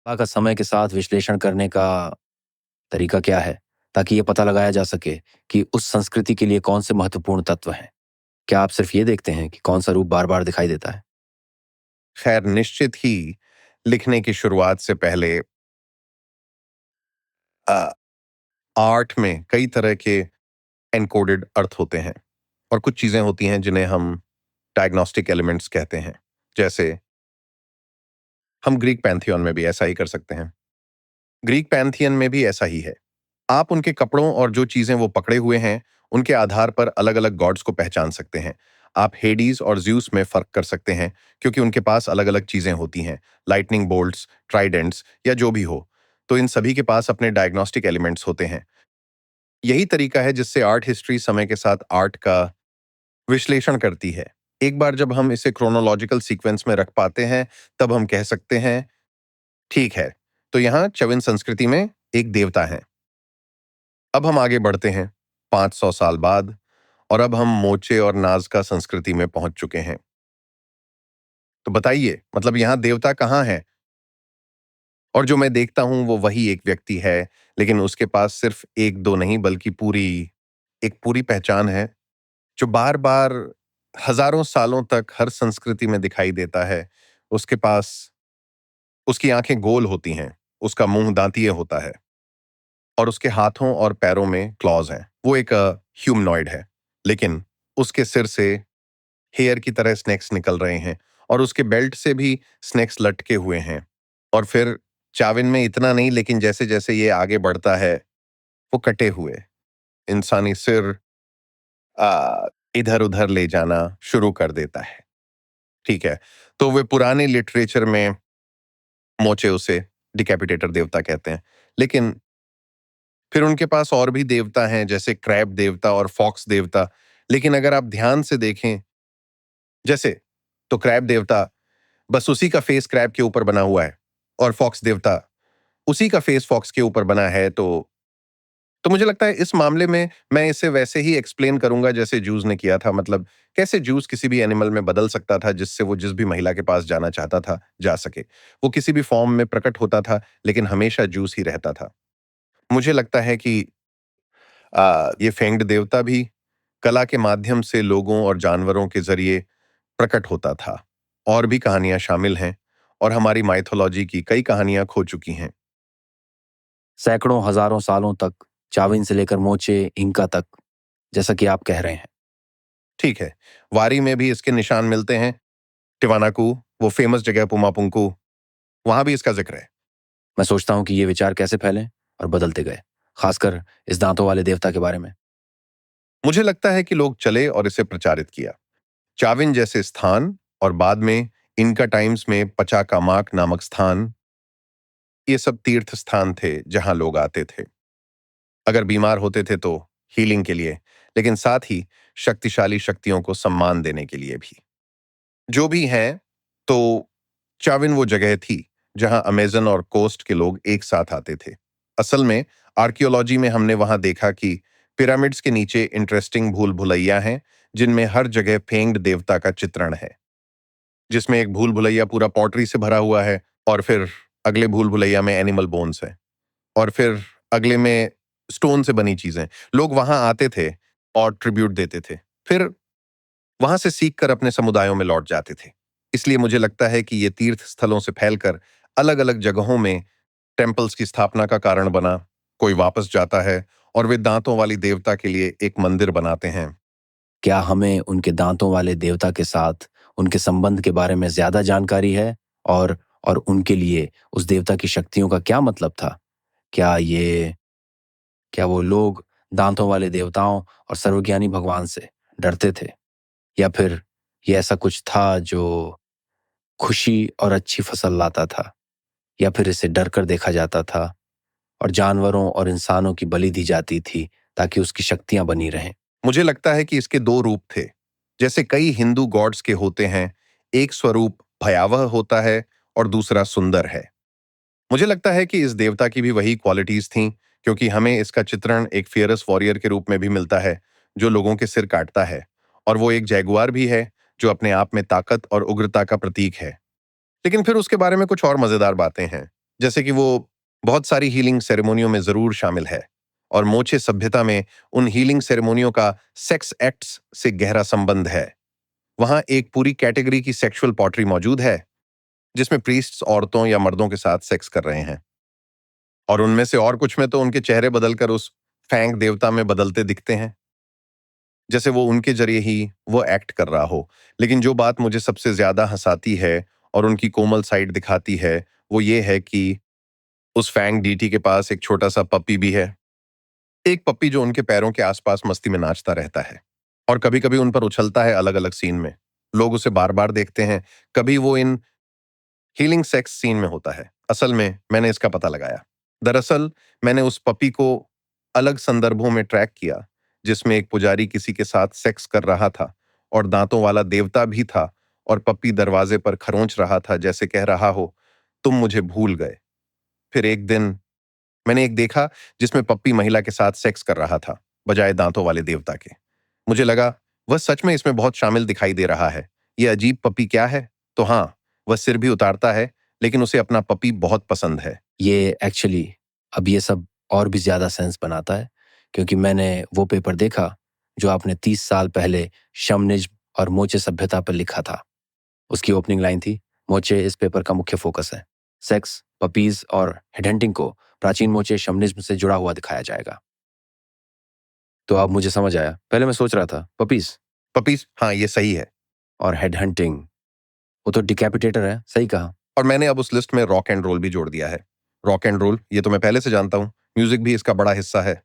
का समय के साथ विश्लेषण करने का तरीका क्या है, ताकि ये पता लगाया जा सके कि उस संस्कृति के लिए कौन से महत्वपूर्ण तत्व हैं? क्या आप सिर्फ ये देखते हैं कि कौन सा रूप बार-बार दिखाई देता है? खैर, निश्चित ही लिखने की शुरुआत से पहले अ, आर्ट में कई तरह के एन्कोडेड अर्थ होते हैं और कुछ चीजें होती हैं जिन्हें हम डायग्नोस्टिक एलिमेंट्स कहते हैं। जैसे हम ग्रीक पैंथियन में भी ऐसा ही कर सकते हैं। ग्रीक पैंथियन में भी ऐसा ही है। आप उनके कपड़ों और जो चीजें वो पकड़े हुए हैं, उनके आधार पर अलग-अलग गॉड्स को पहचान सकते हैं। आप हेडीज और ज़्यूस में फ़र्क कर सकते हैं, क्योंकि उनके पास अलग-अलग चीजें होती हैं, लाइटनिंग बोल्ट्स, ट्राइडेंट्स या जो भी हो। तो इन सभी के पास अपने डायग्नोस्टिक एलिमेंट्स होते हैं। यही तरीका है जिससे आर्ट हिस्ट्री समय के साथ आर्ट का विश्लेषण करती है। एक बार जब हम इसे क्रोनोलॉजिकल सीक्वेंस में रख पाते हैं, तब हम कह सकते हैं, ठीक है, तो यहाँ च्यवन संस्कृति में एक देवता है। अब हम आगे बढ़ते हैं 500 साल बाद, और अब हम मोचे और नाज़का संस्कृति में पहुंच चुके हैं। तो बताइए, मतलब यहाँ देवता कहाँ है? और जो मैं देखता हूं वो वही एक व्यक्ति है, लेकिन उसके पास सिर्फ एक दो नहीं बल्कि एक पूरी पहचान है, जो बार बार हजारों सालों तक हर संस्कृति में दिखाई देता है। उसके पास उसकी आंखें गोल होती हैं, उसका मुंह दांतीय होता है, और उसके हाथों और पैरों में क्लॉज हैं। वो एक ह्यूमनॉइड है, लेकिन उसके सिर से हेयर की तरह स्नेक्स निकल रहे हैं, और उसके बेल्ट से भी स्नेक्स लटके हुए हैं। और फिर चाविन में इतना नहीं, लेकिन जैसे जैसे ये आगे बढ़ता है, वो कटे हुए इंसानी सिर इधर उधर ले जाना शुरू कर देता है। ठीक है, तो वे पुराने लिटरेचर में मोचे उसे डिकैपिटेटर देवता कहते हैं। लेकिन फिर उनके पास और भी देवता हैं, जैसे क्रैब देवता और फॉक्स देवता। लेकिन अगर आप ध्यान से देखें, जैसे, तो क्रैब देवता बस उसी का फेस क्रैब के ऊपर बना हुआ है, और फॉक्स देवता उसी का फेस फॉक्स के ऊपर बना है। तो मुझे लगता है इस मामले में मैं इसे वैसे ही एक्सप्लेन करूंगा जैसे जूस ने किया था। मतलब कैसे जूस किसी भी एनिमल में बदल सकता था, जिससे वो जिस भी महिला के पास जाना चाहता था जा सके। वो किसी भी फॉर्म में प्रकट होता था, लेकिन हमेशा जूस ही रहता था। मुझे लगता है कि ये फेंग्ड देवता भी कला के माध्यम से लोगों और जानवरों के जरिए प्रकट होता था। और भी कहानियां शामिल हैं, और हमारी माइथोलॉजी की कई कहानियां खो चुकी हैं। सैकड़ों, हज़ारों सालों तक, चाविन से लेकर मोचे, इंका तक, जैसा कि आप कह रहे हैं। ठीक है, वारी में भी इसके निशान मिलते हैं। टिवानाकू, वो फेमस जगह पुमापुंकू, वहां भी इसका जिक्र है। मैं सोचता हूँ कि ये विचार कैसे फैले और बदलते गए, खासकर इस दांतों वाले देवता के बारे में। मुझे लगता है कि लोग चले और इसे प्रचारित किया। चाविन जैसे स्थान, और बाद में इनका टाइम्स में पचाकामाक नामक स्थान, ये सब तीर्थ स्थान थे जहां लोग आते थे। अगर बीमार होते थे तो हीलिंग के लिए, लेकिन साथ ही शक्तिशाली शक्तियों को सम्मान देने के लिए भी। जो भी हैं, तो चाविन वो जगह थी जहां अमेजन और कोस्ट के लोग एक साथ आते थे। असल में आर्कियोलॉजी में हमने वहां देखा कि पिरामिड्स के नीचे इंटरेस्टिंग भूल भुलैया हैं, जिनमें हर जगह फेंग्ड देवता का चित्रण है। जिसमें एक भूल भुलैया पूरा पॉटरी से भरा हुआ है, और फिर अगले भूल भुलैया में एनिमल बोन्स है, और फिर अगले में स्टोन से बनी चीजें। लोग वहां आते थे और ट्रिब्यूट देते थे, फिर वहां से सीख कर अपने समुदायों में लौट जाते थे। इसलिए मुझे लगता है कि ये तीर्थ स्थलों से फैलकर अलग अलग जगहों में टेम्पल्स की स्थापना का कारण बना। कोई वापस जाता है और वे दांतों वाली देवता के लिए एक मंदिर बनाते हैं। क्या हमें उनके दांतों वाले देवता के साथ उनके संबंध के बारे में ज्यादा जानकारी है? और उनके लिए उस देवता की शक्तियों का क्या मतलब था? क्या ये क्या वो लोग दांतों वाले देवताओं और सर्वज्ञानी भगवान से डरते थे? या फिर ये ऐसा कुछ था जो खुशी और अच्छी फसल लाता था? या फिर इसे डर कर देखा जाता था और जानवरों और इंसानों की बलि दी जाती थी ताकि उसकी शक्तियां बनी रहें? मुझे लगता है कि इसके दो रूप थे, जैसे कई हिंदू गॉड्स के होते हैं। एक स्वरूप भयावह होता है और दूसरा सुंदर है। मुझे लगता है कि इस देवता की भी वही क्वालिटीज थीं, क्योंकि हमें इसका चित्रण एक फियरस वॉरियर के रूप में भी मिलता है, जो लोगों के सिर काटता है। और वो एक जैगुआर भी है, जो अपने आप में ताकत और उग्रता का प्रतीक है। लेकिन फिर उसके बारे में कुछ और मजेदार बातें हैं। जैसे कि वो बहुत सारी हीलिंग सेरेमोनियों में जरूर शामिल है, और मोचे सभ्यता में उन हीलिंग सेरेमोनियों का सेक्स एक्ट्स से गहरा संबंध है। वहां एक पूरी कैटेगरी की सेक्सुअल पॉटरी मौजूद है, जिसमें प्रीस्ट्स औरतों या मर्दों के साथ सेक्स कर रहे हैं, और उनमें से और कुछ में तो उनके चेहरे बदलकर उस फैंग देवता में बदलते दिखते हैं, जैसे वो उनके जरिए ही वो एक्ट कर रहा हो। लेकिन जो बात मुझे सबसे ज्यादा हंसाती है और उनकी कोमल साइड दिखाती है, वो ये है कि उस फैंग डीटी के पास एक छोटा सा पप्पी भी है। एक पप्पी जो उनके पैरों के आसपास मस्ती में नाचता रहता है, और कभी कभी उन पर उछलता है अलग अलग सीन में। लोग उसे बार बार देखते हैं, कभी वो इन हीलिंग सेक्स सीन में होता है। असल में मैंने इसका पता लगाया। दरअसल मैंने उस पपी को अलग संदर्भों में ट्रैक किया, जिसमें एक पुजारी किसी के साथ सेक्स कर रहा था और दांतों वाला देवता भी था, और पपी दरवाजे पर खरोंच रहा था, जैसे कह रहा हो, तुम मुझे भूल गए। फिर एक दिन मैंने एक देखा जिसमें पप्पी महिला के साथ सेक्स कर रहा था, बजाय दांतों वाले देवता के। मुझे लगा वह सच में इसमें बहुत शामिल दिखाई दे रहा है। यह अजीब पपी क्या है? तो हाँ, वह सिर भी उतारता है, लेकिन उसे अपना पपी बहुत पसंद है। ये एक्चुअली अब ये सब और भी ज़्यादा सेंस बनाता है, क्योंकि मैंने वो पेपर देखा जो आपने 30 साल पहले शमनिज्म और मोचे सभ्यता पर लिखा था। उसकी ओपनिंग लाइन थी, मोचे इस पेपर का मुख्य फोकस है। सेक्स, पपीज और हेडहंटिंग को प्राचीन मोचे शमनिज्म से जुड़ा हुआ दिखाया जाएगा। तो अब मुझे समझ आया, पहले मैं सोच रहा था पपीज पपीज, हाँ ये सही है। और हेडहंटिंग वो तो डिकैपिटेटर है, सही कहा। और मैंने अब उस लिस्ट में रॉक एंड रोल भी जोड़ दिया है। रॉक एंड रोल ये तो मैं पहले से जानता हूँ, म्यूजिक भी इसका बड़ा हिस्सा है।